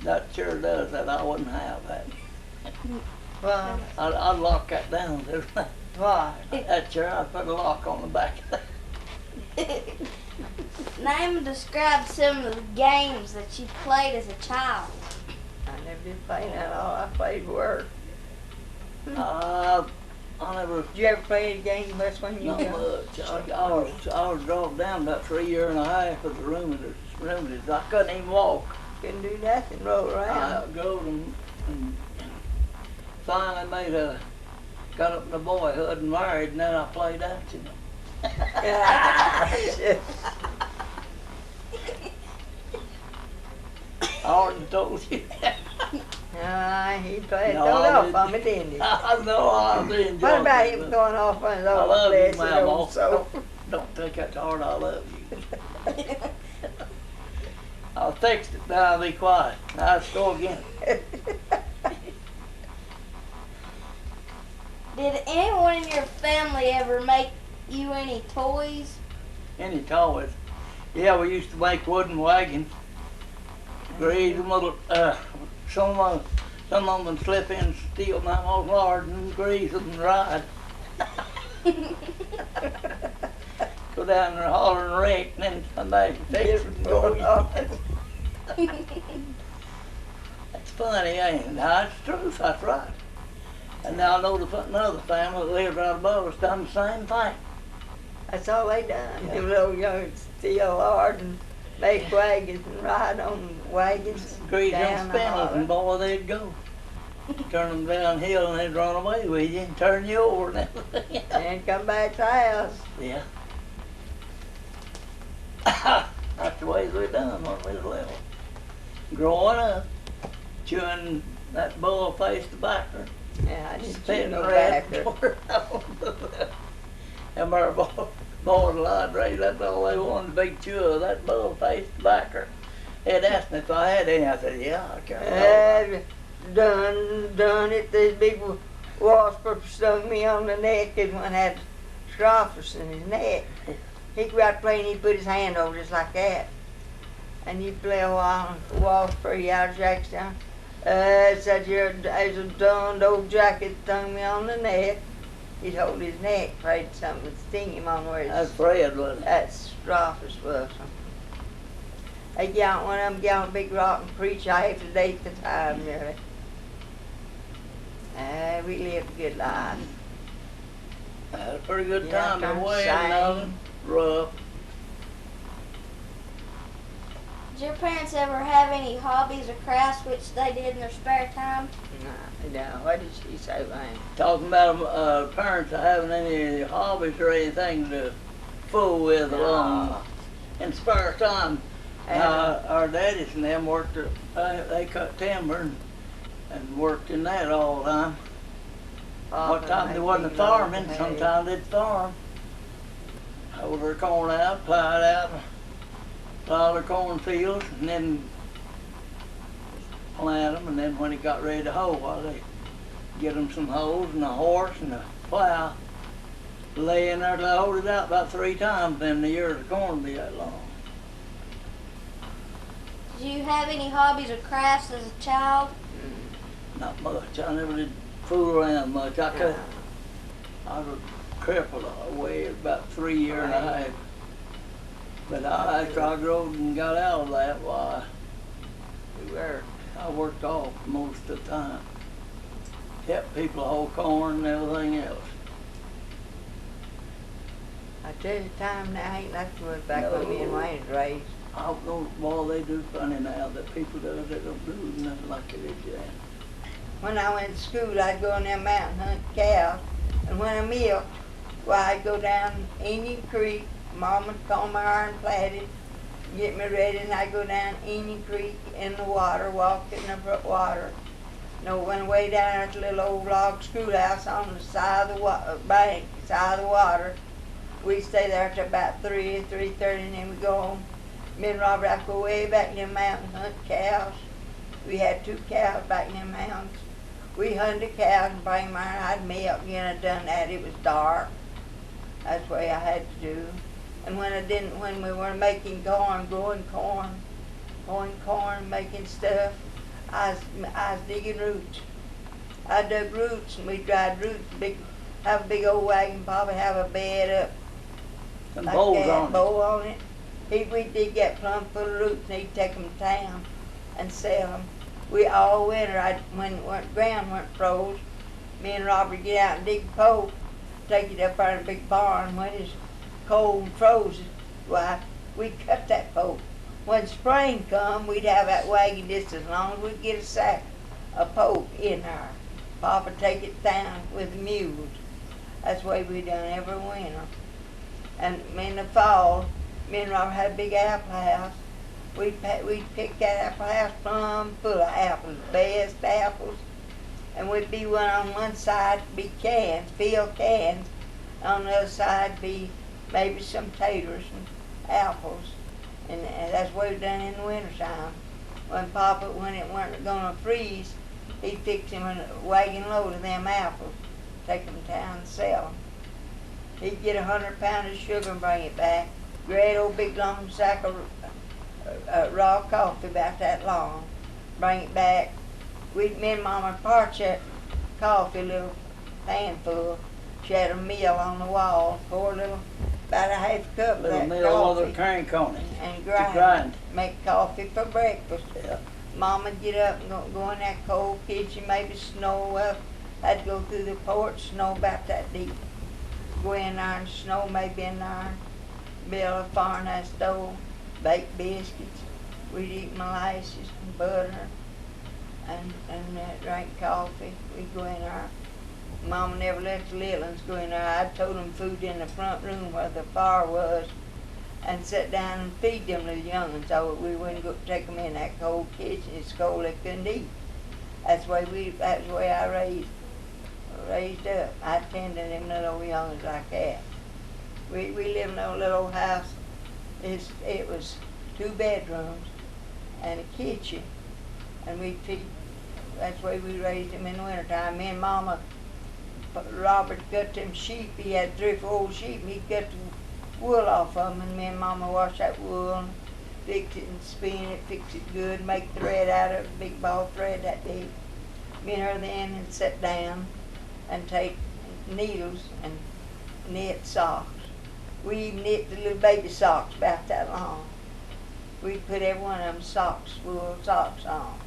That sure does that. I wouldn't have that. Well, I'd lock that down. why? That chair, I'd put a lock on the back of that. Name and describe some of the games that you played as a child. I never did play that. All I played were. I never. Did you ever play any games much when you Not were young? much. I was dropped down about 3 years and a half with the Remedies. I couldn't even walk. Couldn't do nothing, roll I around. outgrowed and finally got up in the boyhood and married, and then I played dancing. I already told you that. He played No, throwed I off didn't. on me, didn't he? I know I did. What about him throwing off on his I old love you, blessed Mama. old soul? Don't take that to heart. I love you. I'll text it now. Be quiet. Now let's go again. Did anyone in your family ever make you any toys? Any toys? Yeah, we used to make wooden wagons. Grease them little. Some of them slip in, steal my old lard and grease them and ride. Go down there, holler and wreck, and then come back and fix it and go. That's funny, ain't it? No, it's the truth. That's right. And now I know another family that lives right above us done the same thing. That's all they done. Yeah. Them little young steal hard and make wagons and ride on wagons. Grease them down the spinners, holler. and boy, they'd go. Turn them downhill and they'd run away with you and turn you over and everything. And come back to the house. Yeah. That's the way we done when we was little. Growing up, chewing that bull-faced tobacco. Yeah, I just chew Spitting no red. tobacco. And our boys I'd raised, that's all they wanted, a big chew of that bull-faced tobacco. They'd asked me if I had any. I said, yeah, I can't. Done it. This big wasp stung me on the neck, and one had scrophus in his neck. He'd go out playing, he'd put his hand over just like that. And he'd play a while, and wasp for out, Jack's down. Said, there's a darned old jacket stung me on the neck. He'd hold his neck, afraid something would sting him on where That's his, Fred, wasn't it? that scrophus was. They get out one of them, get on a big rock and preach half the day at the time, really. We lived a good life. Had a pretty good Yeah, time turned away sane. and nothing rough. Did your parents ever have any hobbies or crafts which they did in their spare time? No, what did she say, Wayne? Talking about parents having any hobbies or anything to fool with along in spare time. Our daddies and them worked, they cut timber and worked in that all the time. What time they wasn't farming, sometimes they'd farm. Hold their corn out, plow it out, plow their cornfields, and then plant them, and then when it got ready to hoe, well, they get them some hoes and a horse and a plow. Lay in there till I hold it out about 3 times, then the years of corn be that long. Did you have any hobbies or crafts as a child? Not much. I never did fool around much. I was crippled away about 3 years and a half. But after I grew and got out of that, why, I worked off most of the time. Helped people hoe corn and everything else. I tell you, time now ain't like it was back No. when me and Wayne was raised. I don't know, well, they do funny now that people do, they don't do nothing like they did then. When I went to school, I'd go on that mountain hunt cows, and when I milked, well, I'd go down Indian Creek. Mom would comb my iron plaited, get me ready, and I'd go down Indian Creek in the water, walk in the water. Went way down there to the little old log schoolhouse on the side of the bank, side of the water. We'd stay there till about 3:30, and then we'd go home. Me and Robert, I'd go way back in the mountain, hunt cows. We had 2 cows back in the mountains. We hunted cows and bring them iron. I'd milk again. I'd done that. It was dark. That's the way I had to do. And when we were making corn, growing corn, making stuff, I was digging roots. I dug roots and we dried roots, have a big old wagon, probably have a bed up And like bowls that, on it. bowl on it. We'd dig that plumb full of roots and he'd take them to town and sell them. We all winter, when the ground weren't froze, me and Robert get out and dig a pole, take it up there in a big barn. When it's cold and frozen, why, we'd cut that pole. When spring come, we'd have that wagon just as long as we'd get a sack of pole in there. Papa take it down with the mules. That's the way we done every winter. And in the fall, me and Robert had a big apple house. We'd pick that apple house plumb full of apples, best apples. And we'd be one on one side, be cans, filled cans. On the other side, be maybe some taters and apples. And that's what we done in the wintertime. When it weren't gonna freeze, he'd fix him a wagon load of them apples, take them to town and sell them. He'd get 100 pounds of sugar and bring it back. Great old big long sack of raw coffee about that long. Bring it back. Me and Mama parch that coffee, a little handful. She had a mill on the wall, pour a little, about a half cup of Little that mill with a coffee crank on it. and To grind. grind. Make coffee for breakfast. Yeah. Mama'd get up and go in that cold kitchen, maybe snow up. I'd go through the porch, snow about that deep. Go in there and snow maybe in there. Build a fire in that stove, bake biscuits. We'd eat molasses and butter and drink coffee. We'd go in there. Mama never let the little ones go in there. I told them food in the front room where the fire was and sit down and feed them little young ones so we wouldn't go take them in that cold kitchen. It's cold, they couldn't eat. That's the way I raised up. I tended them little old young ones like that. We lived in a little old house. It was 2 bedrooms and a kitchen, and we'd feed. That's the way we raised them in the wintertime. Me and Mama, Robert got them sheep. He had 3 or 4 old sheep, and he'd got the wool off of them, and me and Mama washed that wool and fix it and spin it, fix it good, make thread out of it, big ball thread that big. Me and her then and sit down and take needles and knit socks. We even knit the little baby socks about that long. We'd put every one of them wool socks on.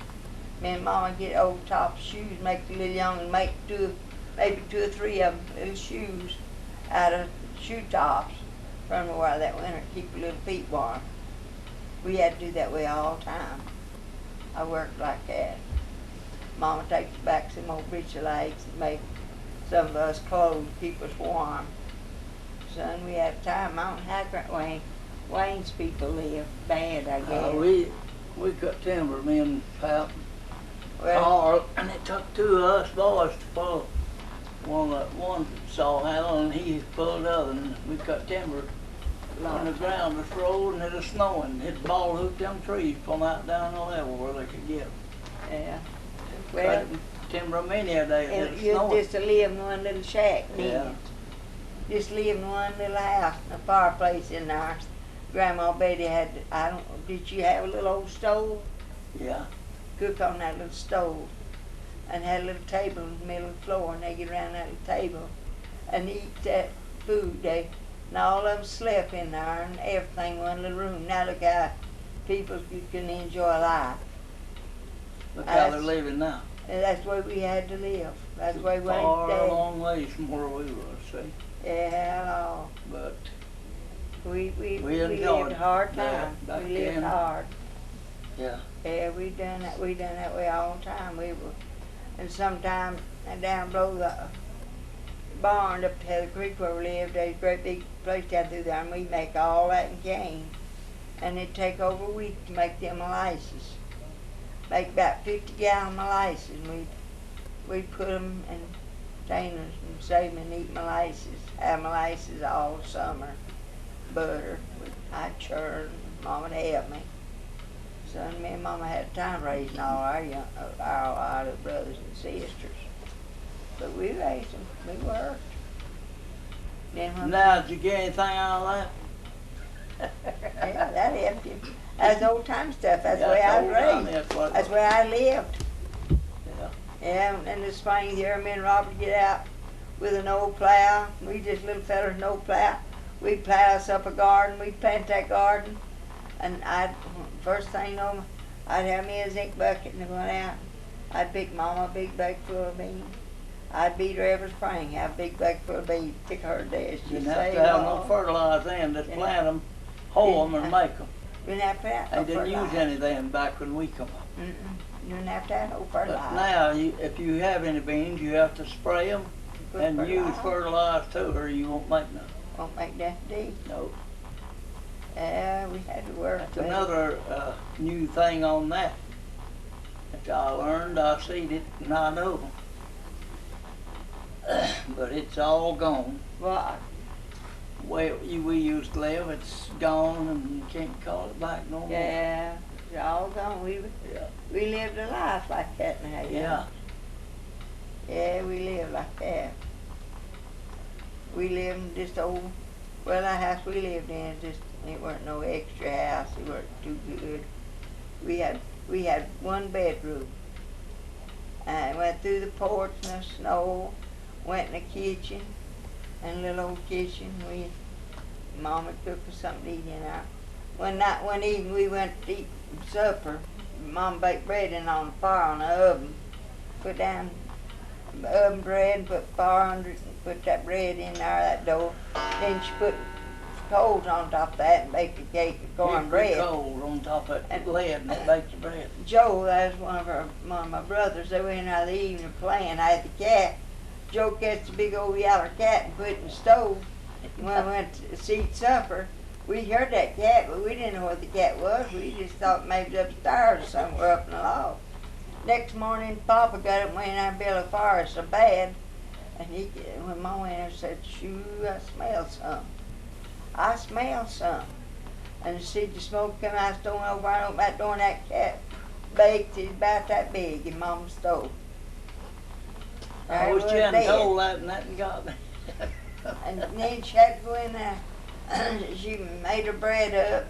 Me and Mama get old top shoes, make the little young and make maybe 2 or 3 of them little shoes out of shoe tops from the wear that winter, keep your little feet warm. We had to do that way all the time. I worked like that. Mama takes back some old breech legs and make some of us clothes to keep us warm. Son, we had time. I don't have Wayne's people live bad, I guess. We cut timber, me and Pap. Well, And it took 2 of us boys to pull one saw handle, and he pulled the other, and we cut timber on the ground. It's rolled and it was snowing. It ball hooked them trees, pull them out down the level where they could get them. yeah. Well, Cut timber many a day. and It you snowing. just to live in one little shack, didn't Yeah. you? Just live in one little house, a fireplace in there. Grandma Betty did she have a little old stove? Yeah. Cook on that little stove. And had a little table in the middle of the floor, and they get around that little table and eat that food. And all of them slept in there, and everything in one little room. Now look how people can enjoy life. Look how they're That's- living now. And that's the way we had to live. That's the way we Far had to. long ways from where we were, see. Yeah, But we enjoyed lived hard that time. back We lived then. hard. yeah. Yeah, we done that way all the time. And sometimes down below the barn up to the creek where we lived, there's a great big place down through there, and we make all that in cane. And it'd take over a week to make them molasses. Make about 50-gallon molasses. And we'd put them in containers and save them and eat molasses. Have molasses all summer. Butter. I'd churn. Mama would help me. Son, me and Mama had time raising all our little brothers and sisters. But we raised them. We worked. Then when Now, did you get anything out of that? yeah, that helped you. That's old time stuff. That's the way I was old time, raised. that's what it That's was. the way I lived. Yeah, in the spring here, me and Robert get out with an old plow. We just little fellas, an old plow. We'd plow us up a garden, we'd plant that garden, and first thing you know, I'd have me a zinc bucket and go out. I'd pick Mama a big bag full of beans. I'd beat her every spring, have a big bag full of beans, pick her dash. You didn't have to have no fertilizer then, just plant them, hoe them, and make them. You didn't have to have no They didn't use fertilizer. anything back when we come up. You didn't have to have no But fertilizer. now, if you have any beans, you have to spray them Put and use fertilizer. fertilizer too, or you won't make none. Won't make that deep. No. Yeah, we had to work. That's with it. another new thing on that I learned. I seen it, and I know. But it's all gone. What? Way we used to live, it's gone, and you can't call it back no more. Yeah, it's all gone. Yeah. We lived a life like that now. Yeah. Yeah, we lived like that. We lived in this old, well, the house we lived in, just it weren't no extra house. It weren't too good. We had one bedroom. I went through the porch in the snow, went in the kitchen, and little old kitchen. Mama cooked us something to eat in there. One evening we went to eat supper. Mom baked bread in on the fire on the oven. Put down the oven bread and put fire under it and put that bread in there, that dough. Then she put coals on top of that and baked a cake of cornbread. Coals on top of And- that lead and it baked the bread. Joe, that was one of my brothers. They went out the evening playing. I had the cat. Joe catched a big old yellow cat and put it in the stove. When we went to eat supper, we heard that cat, but we didn't know what the cat was. We just thought maybe it was upstairs or somewhere up in the loft. Next morning, Papa got up and went in there and built a fire so bad. And when Mama went in there, said, "Shoo, I smell something. I smell something." And to see the smoke come out the stove over and open that door, and that cat baked. He's about that big in Mama's stove. I There wish it you was hadn't dead. told that and that got me. And then she had to go in there. She made her bread up,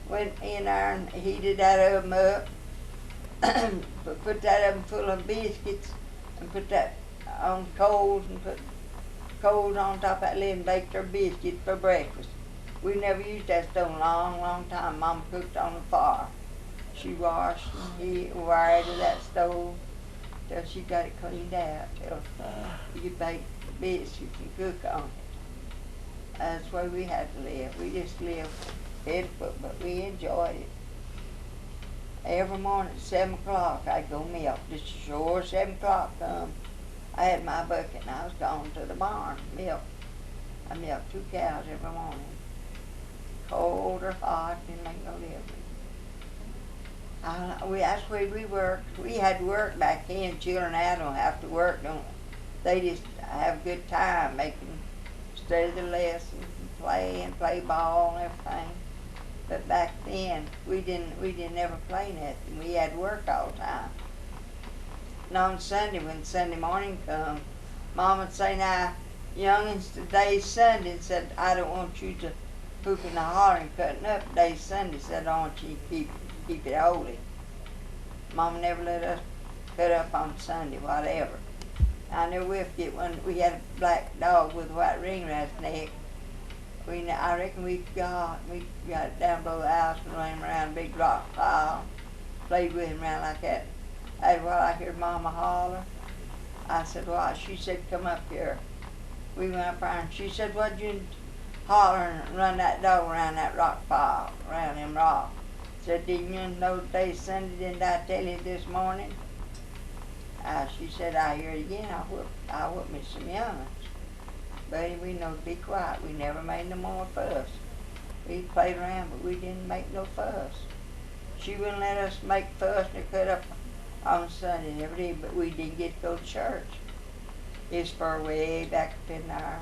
went in there and heated that oven up. Put that oven full of biscuits and put that on coals and put coals on top of that lid and baked her biscuits for breakfast. We never used that stove in a long, long time. Mama cooked on the fire. She washed and wired to that stove till she got it cleaned out, till you could bake biscuits and cook on it. That's the way we had to live. We just lived head foot, but we enjoyed it. Every morning at 7 o'clock, I'd go milk. Just sure 7 o'clock come. I had my bucket and I was gone to the barn, milk. I milked 2 cows every morning. Cold or hot, didn't make no difference. That's the way we worked. We had to work back then. Children now don't have to work, don't they? They just have a good time making, study the lessons and play ball and everything. But back then, we didn't ever play nothing. We had to work all the time. And on Sunday, when Sunday morning come, Mom would say, "Now, youngins, today's Sunday," and said, "I don't want you to hooping and hollering, cutting up. Today's Sunday," said, "I want you to keep it holy." Mom never let us cut up on Sunday, whatever. I never will forget when we had a black dog with a white ring around his neck. I reckon we got it down below the house and ran him around a big rock pile, played with him around like that. While I heard Mama holler, I said, "Well," she said, "Come up here." We went up there and she said, "What'd you holler and run that dog around that rock pile, around them rocks?" Said, "Didn't you know today's Sunday? Didn't I tell you this morning?" She said, "I hear it again. I whip me some young'uns." Buddy, we know to be quiet. We never made no more fuss. We played around, but we didn't make no fuss. She wouldn't let us make fuss and cut up on Sunday every day, but we didn't get to go to church. It's far way back up in there.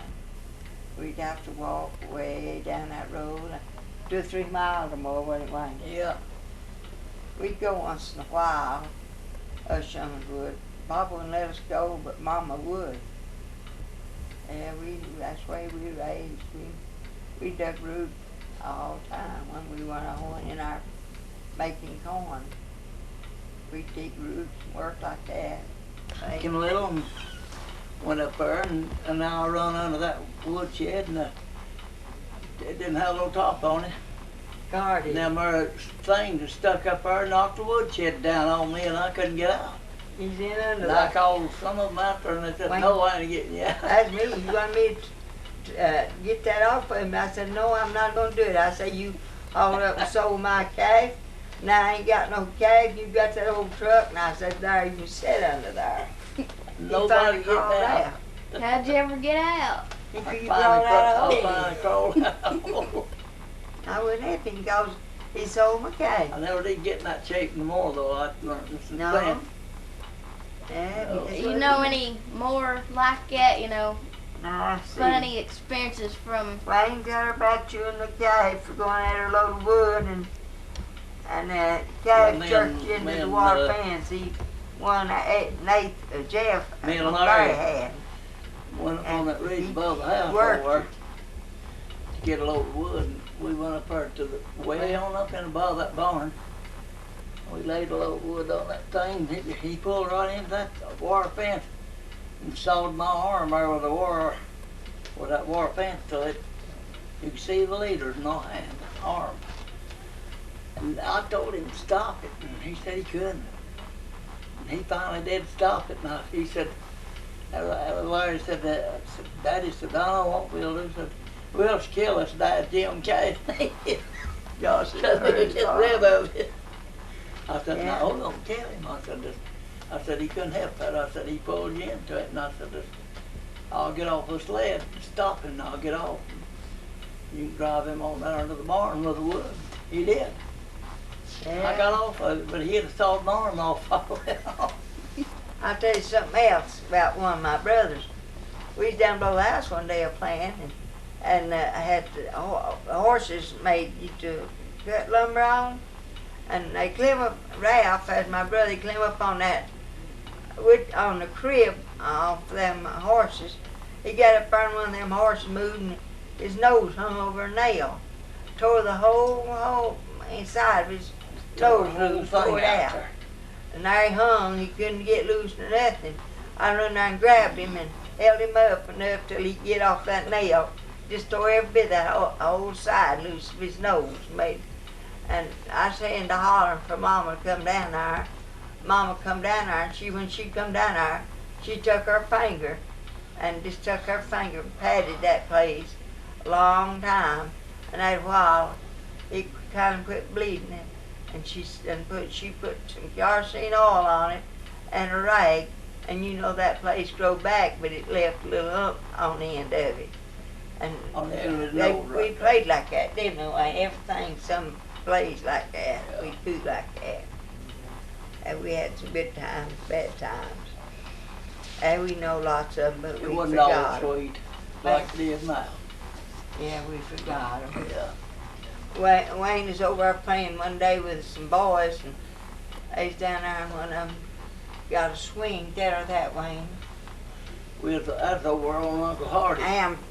We'd have to walk way down that road, 2 or 3 miles or more, wasn't it, Wayne? Yeah. We'd go once in a while, us young'uns would. Papa wouldn't let us go, but Mama would. Yeah, that's the way we raised. We dug root all the time when we weren't in our making corn. We'd dig roots and work like that. Came little and went up there, and now I run under that woodshed, and it didn't have no top on it. Guarded. And them there things that stuck up there knocked the woodshed down on me, and I couldn't get out. He's in under And I that. called some of them out there, and they said, Wait. no, I ain't getting you out. That's me. You want me to get that off of him? I said, no, I'm not going to do it. I said, you hauled up and sold my calf. Now I ain't got no calf. You got that old truck. And I said, there, you can sit under there. Nobody He getting finally out. crawled How'd you ever get out? He I finally finally crawled crawled out. out. I wouldn't have him because he sold my calf. I never did get in that shape no more, though. I learned this in No. plant. Yeah, No. that's You what know he- any more like that? You know, No, I see. funny experiences from? Well, I ain't got her about you in the cave for going at her load of wood and cave Well, me jerked and- you into me the and, water fence. He won Nate, Jeff, Me and Larry Larry. had. Went up on that ridge he above the house worked. over there to get a load of wood. And we went up there to the way on up in above that barn. We laid a load of wood on that thing. He pulled right into that wire fence and sawed my arm there with that wire fence till it. You could see the leaders in my hand, arm. And I told him to stop it, and he said he couldn't. And he finally did stop it. And he said, Larry said that. Daddy said, I know what we'll do. Said, we'll just kill this Dad Jim K. Gosh, get rid of it. I said, Yeah. no, don't kill him. I said, he couldn't help that. I said, he pulled you into it. And I said, I'll get off the sled and stop him, and I'll get off. You can drive him on down to the barn with the wood. He did. Yeah. I got off of it, but he had sawed my arm off. I'll tell you something else about one of my brothers. We was down below the house one day playing, and I had the horses made you to cut lumber on, and they climb up. Ralph, as my brother, he climb up on that on the crib off them horses. He got up there and one of them horses moved, and his nose hung over a nail, tore the whole inside of his toes loose, tore it out. And there he hung, he couldn't get loose or nothing. I run there and grabbed him and held him up enough till he could get off that nail. Just tore every bit of that whole side loose of his nose. And I saying to hollering for Mama to come down there. Mama come down there, and when she come down there, she took her finger and just took her finger and patted that place a long time. And after a while, it kind of quit bleeding. And she put some kerosene oil on it and a rag, and you know that place grew back, but it left a little lump on the end of it. And On the end of his nose, we right played like that, didn't we? Everything, some plays like that. Yeah. We do like that. And we had some good times, bad times. And we know lots of them, but It we wasn't all forgot 'em. sweet like it is now. Yeah, we forgot 'em. Yeah. Wayne was over there playing one day with some boys, and they was down there, and one of them got a swing there that Wayne. That's over on Uncle Hardy's.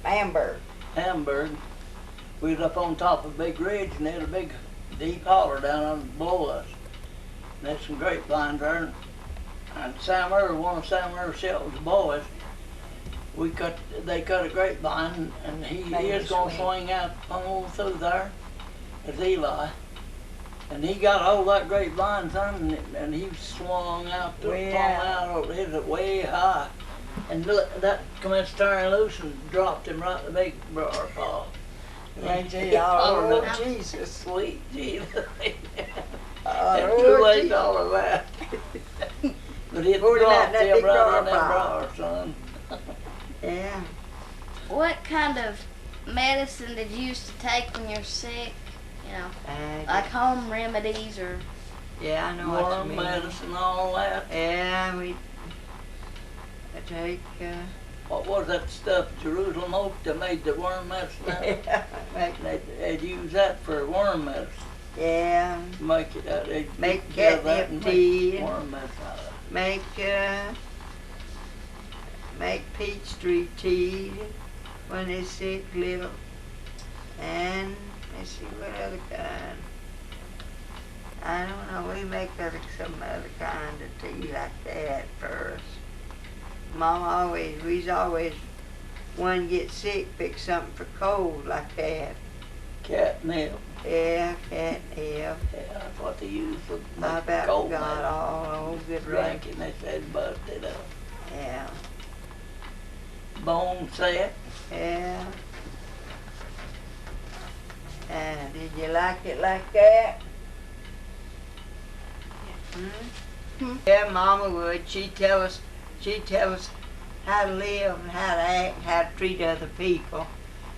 Amber. Hamburg. We was up on top of a big ridge, and there's a big deep holler down under below us. And there's some grapevines there. And Sam Earl, one of Sam Earl Shelton's boys, they cut a grapevine, and he Made is a going to swing. swing out on through there as Eli. And he got a hold of that grapevine, son, and he swung out, Way flung out. out, hit it way high. And that commenced tearing loose and dropped him right in the big briar paw. They say, He "Oh, hollered Lord out, Jesus." Sweet Jesus. Oh, And Lord too late Jesus. to all of that. But it Poured him out in dropped that him big right in briar that pile. briar, son. Yeah. What kind of medicine did you used to take when you're sick? You know, like home remedies or? yeah, I know what you Worm mean. medicine, all that. Yeah, I take, What was that stuff, Jerusalem oak that made the worm medicine? They'd use that for worm medicine. yeah, Make it out. They'd Make get that catnip and tea. make worm medicine out of it. make peach tree tea when they're sick little. And let's see what other kind. I don't know, we make some other kind of tea like that first. Mama we's always one get sick, pick something for cold like that. Catnip. Yeah, catnip. Yeah, that's what they use for I making about cold got medicine. all old good Drink it and they said bust it up. Yeah, Bone set. yeah. And did you like it like that? Hmm? Yeah, Mama would. She'd tell us how to live and how to act, and how to treat other people.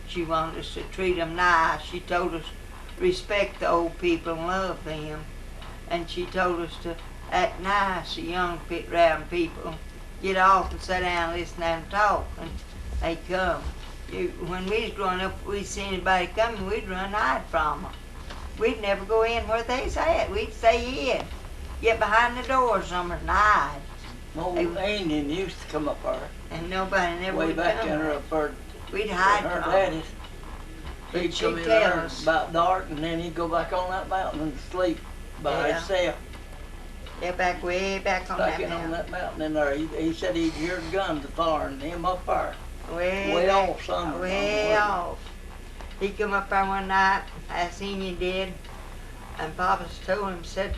She wanted us to treat them nice. She told us respect the old people and love them. And she told us to act nice to young round people. Get off and sit down and listen to them talk. And they come. When we was growing up, we see anybody coming, we'd run and hide from them. We'd never go in where they sat. We'd stay in. Get behind the door somewhere and hide. Old Indian used to come up there. And nobody never Way would back come. in her up there. We'd hide Her from daddy's. them. He'd She'd come in tell there us. about dark and then he'd go back on that mountain and sleep by Yeah. himself. Yeah, way back on Back that in on mountain. that mountain in there. He said he'd hear guns firing him up there. Way back, off somewhere. way off. He come up there one night, I seen you did, and Papa's told him, said,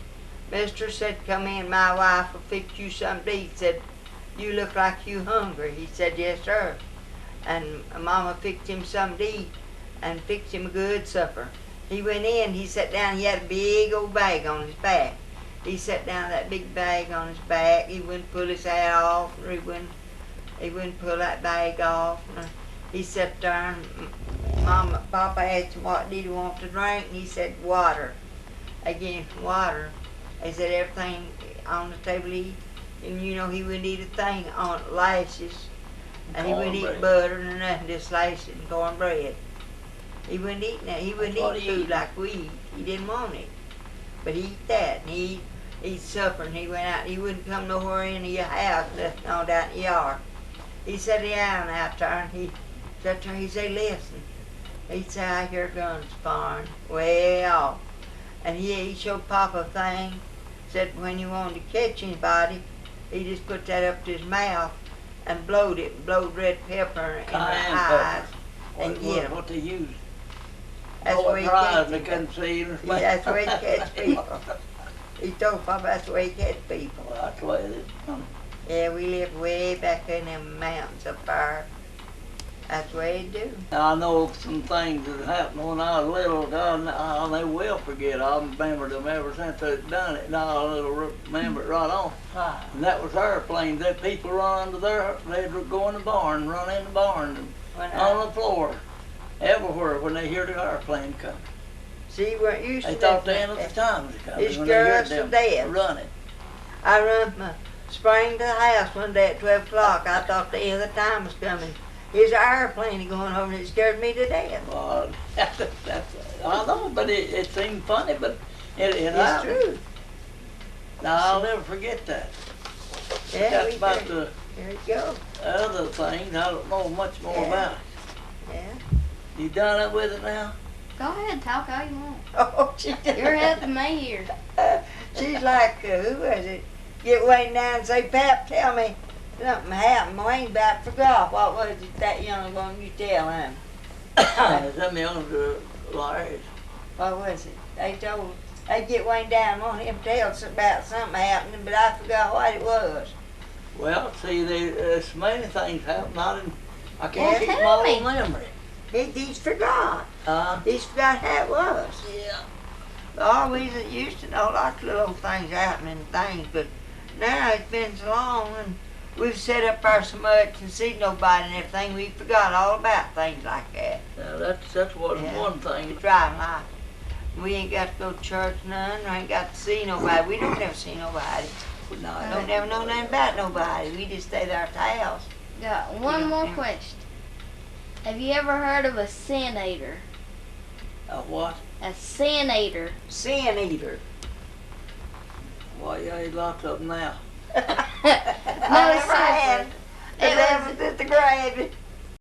Mister said, come in, my wife will fix you something to eat. Said, you look like you hungry. He said, yes, sir. And Mama fixed him something to eat and fixed him a good supper. He went in, he sat down, he had a big old bag on his back. He sat down that big bag on his back. He wouldn't pull his hat off, or he wouldn't pull that bag off. He sat there and Papa asked him what did he want to drink, and he said water. They gave him water. They said everything on the table he eat, and you know he wouldn't eat a thing on lashes, and he wouldn't eat Cornbread. butter or nothing, just lashes and cornbread. He wouldn't eat that. He wouldn't That's what eat he food eat. like we eat. He didn't want it, but he eat that, and he eat supper, and he went out. He wouldn't come nowhere in your house, nothing on down in the yard. He sat down out there, and he sat there. He said, "Listen." He said, "I hear guns firing way off," and he showed Papa a thing. Said when you wanted to catch anybody, he just put that up to his mouth and blowed it, blowed red pepper in their Cayenne eyes, pepper. and get 'em. What they use. That's Oh, where it he dries catch and they them. couldn't see him. Yeah, that's the way he catch people. He told Papa that's the way he catch people. Well, that's the way it is. Yeah, we live way back in them mountains up there. That's the way they do. I know some things that happened when I was little. I never will forget. I remember them ever since they've done it. And I'll remember it right on. And that was airplanes. That people run under there. They'd go in the barn, run in the barn, and When on the floor, everywhere when they hear the airplane coming. See, you weren't used They to thought the nothing end of like the that. time was coming. It when they scared heard us to them death. running. I run my sprang to the house one day at 12 o'clock. I thought the end of the time was coming. Here's an airplane going over, and it scared me to death. Well, I know, but it seemed funny, but it It's happened. true. Now, I'll never forget that. Yeah, That's we about did. the There you go. other things. I don't know much more Yeah. about it. Yeah. You done it with it now? Go ahead, talk all you want. Oh, she did. You're helping me here. She's like, who was it? Get Wayne down and say, Pap, tell me something happened. Wayne about forgot. What was it that young one you tell him? Some young lawyers. What was it? They get Wayne down, want him to tell us about something happening, but I forgot what it was. Well, see, there's many things happen. I can't Well, keep tell my me. old memory. He's forgot. Huh? He's forgot how it was. Yeah. Always used to know lots of little things happening and things, but now it's been so long and we've sat up there so much and seen nobody and everything, we forgot all about things like that. Now, that's what Yeah. one thing. It's driving life. We ain't got to go to church none, we ain't got to see nobody. We don't never see nobody. No, We don't never know nothing about nobody. We just stay there at the house. Got one more question. Have you ever heard of a sin eater? What? A sin eater. Sin eater. Well, yeah, there's lots of them now. I never had. seriously. It was at the grave.